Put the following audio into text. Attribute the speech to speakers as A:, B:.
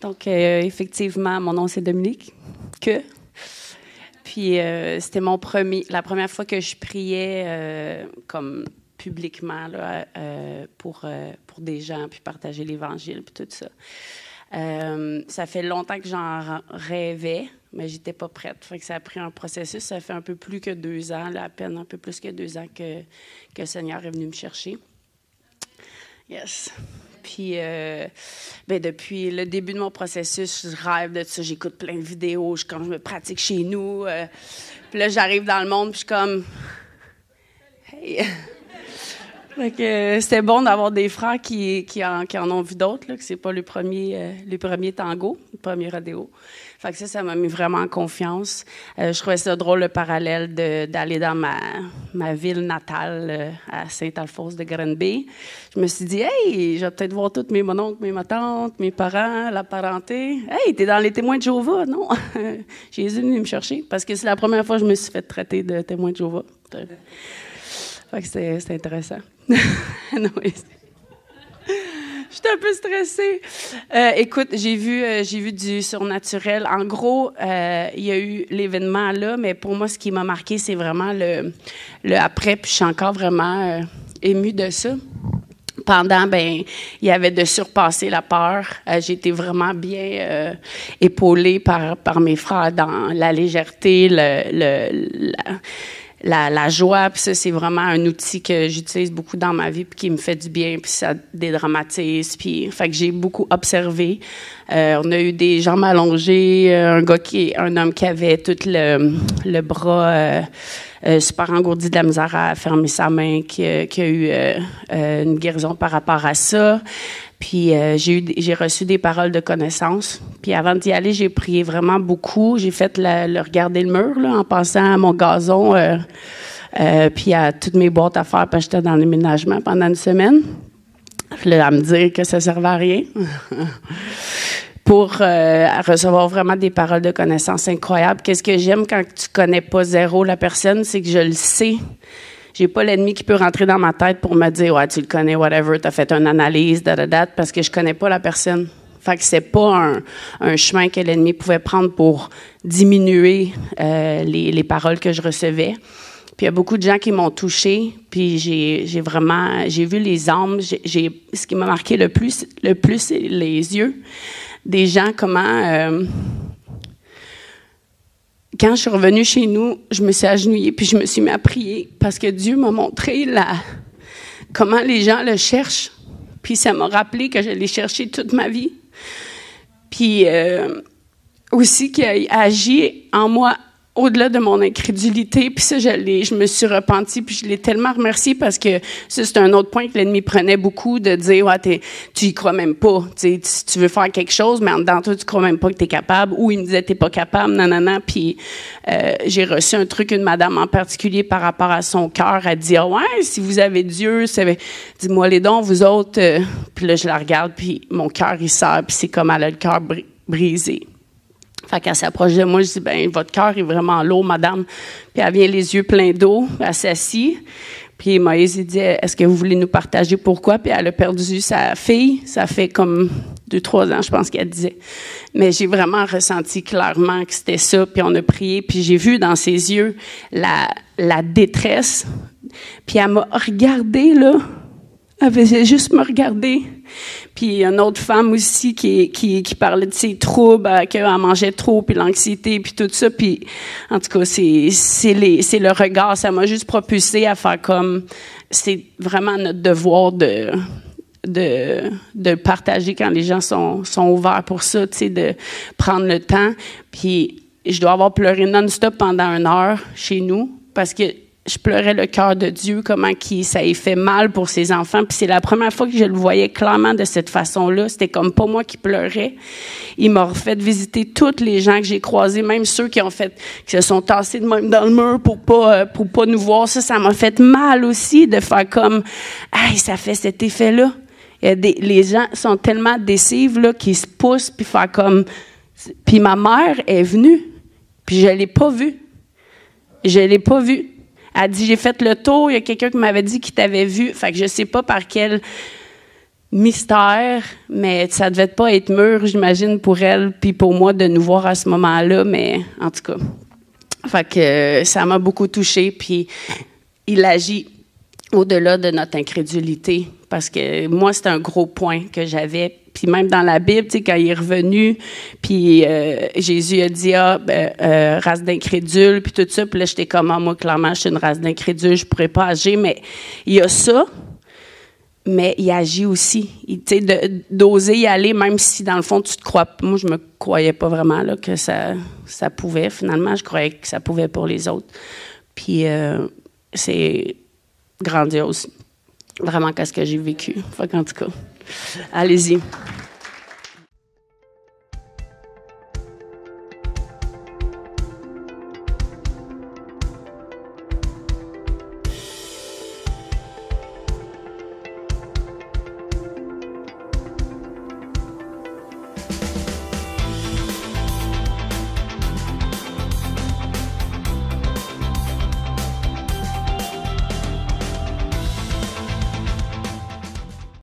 A: Donc, effectivement, mon nom, c'est Dominique. Puis, c'était la première fois que je priais comme publiquement là, pour des gens, puis partager l'Évangile, puis tout ça. Ça fait longtemps que j'en rêvais, mais j'étais pas prête. Fait que ça a pris un processus. Ça fait un peu plus que 2 ans, là, à peine un peu plus que 2 ans que le Seigneur est venu me chercher. Yes. Puis, depuis le début de mon processus, je rêve de ça. J'écoute plein de vidéos. Quand je me pratique chez nous. Puis là, j'arrive dans le monde, puis je suis comme... Hey! Fait que c'était bon d'avoir des frères qui en ont vu d'autres, là, que c'est pas le premier tango, le premier rodéo. Fait que ça m'a mis vraiment en confiance. Je trouvais ça drôle, le parallèle d'aller dans ma ville natale, à Saint-Alphonse de Granby. Je me suis dit, hey, je vais peut-être voir tous mes mononcles, mes tantes, mes parents, la parenté. Hey, t'es dans les témoins de Jéhovah, non? Jésus est venu me chercher, parce que c'est la première fois que je me suis fait traiter de témoin de Jéhovah. Fait que c'est intéressant. Non, j'étais un peu stressée. Écoute, j'ai vu du surnaturel. En gros, il y a eu l'événement là, mais pour moi, ce qui m'a marqué, c'est vraiment le après. Puis je suis encore vraiment émue de ça. Pendant, il y avait de surpasser la peur. J'ai été vraiment bien épaulée par mes frères dans la légèreté, la joie, puis ça, c'est vraiment un outil que j'utilise beaucoup dans ma vie, puis qui me fait du bien, puis ça dédramatise, puis fait que j'ai beaucoup observé. On a eu des jambes allongées, un homme qui avait tout le bras super engourdi, de la misère à fermer sa main, qui a eu une guérison par rapport à ça. Puis j'ai reçu des paroles de connaissance. Puis avant d'y aller, j'ai prié vraiment beaucoup. J'ai fait le regarder le mur là, en passant à mon gazon, puis à toutes mes boîtes à faire, parce que j'étais dans le ménagement pendant une semaine. Là, à me dire que ça servait à rien. Pour recevoir vraiment des paroles de connaissance incroyables. Qu'est-ce que j'aime quand tu connais pas zéro la personne, c'est que je le sais. J'ai pas l'ennemi qui peut rentrer dans ma tête pour me dire « Ouais, tu le connais, whatever, t'as fait une analyse, parce que je connais pas la personne. Fait que c'est pas un chemin que l'ennemi pouvait prendre pour diminuer les paroles que je recevais. Puis il y a beaucoup de gens qui m'ont touchée, puis j'ai vu les âmes. Ce qui m'a marqué le plus, c'est les yeux des gens, comment... Quand je suis revenue chez nous, je me suis agenouillée puis je me suis mis à prier parce que Dieu m'a montré comment les gens le cherchent. Puis ça m'a rappelé que je l'ai cherché toute ma vie. Puis aussi qu'il a agi en moi au-delà de mon incrédulité. Puis ça, je me suis repentie puis je l'ai tellement remercié parce que ça, c'est un autre point que l'ennemi prenait beaucoup, de dire « Ouais, tu y crois même pas. Tu veux faire quelque chose, mais en dedans toi, tu crois même pas que tu es capable. » Ou il me disait « T'es pas capable, nanana. » Puis j'ai reçu un truc, une madame en particulier, par rapport à son cœur. Elle dit « Ah ouais, si vous avez Dieu, dis-moi les dons, vous autres. » Puis là, je la regarde, puis mon cœur, il sort, puis c'est comme elle a le cœur brisé. Fait qu'elle s'approche de moi, je dis, votre cœur est vraiment lourd, madame. Puis elle vient les yeux pleins d'eau, elle s'assit. Puis Moïse, il dit, est-ce que vous voulez nous partager pourquoi? Puis elle a perdu sa fille, ça fait comme 2-3 ans, je pense qu'elle disait. Mais j'ai vraiment ressenti clairement que c'était ça, puis on a prié, puis j'ai vu dans ses yeux la détresse. Puis elle m'a regardée, là. Elle faisait juste me regarder. Puis une autre femme aussi qui parlait de ses troubles, qu'elle mangeait trop, puis l'anxiété, puis tout ça. Puis en tout cas, c'est le regard. Ça m'a juste propulsée à faire comme... C'est vraiment notre devoir de partager quand les gens sont ouverts pour ça, tu sais, de prendre le temps. Puis je dois avoir pleuré non-stop pendant 1 heure chez nous parce que je pleurais le cœur de Dieu, comment ça ait fait mal pour ses enfants. Puis c'est la première fois que je le voyais clairement de cette façon-là. C'était comme pas moi qui pleurais. Il m'a refait visiter tous les gens que j'ai croisés, même ceux qui se sont tassés de même dans le mur pour pas nous voir. Ça m'a fait mal aussi de faire comme, hey, ça fait cet effet-là. Les gens sont tellement décifs, là, qu'ils se poussent puis faire comme, puis ma mère est venue, puis je l'ai pas vue. Elle dit, j'ai fait le tour, il y a quelqu'un qui m'avait dit qu'il t'avait vu. Fait que je sais pas par quel mystère, mais ça devait pas être mûr, j'imagine, pour elle, puis pour moi, de nous voir à ce moment-là, mais en tout cas. Fait que ça m'a beaucoup touchée, puis il agit au-delà de notre incrédulité, parce que moi, c'était un gros point que j'avais. Puis même dans la Bible, tu sais, quand il est revenu, puis Jésus a dit, race d'incrédules, puis tout ça. Puis là, j'étais comme, moi, clairement, je suis une race d'incrédules, je pourrais pas agir. Mais il y a ça, mais il agit aussi. Tu sais, d'oser y aller, même si, dans le fond, tu te crois... Moi, je me croyais pas vraiment là, que ça pouvait. Finalement, je croyais que ça pouvait pour les autres. Puis c'est grandiose. Vraiment, qu'est-ce que j'ai vécu. Fait qu'en tout cas, allez-y.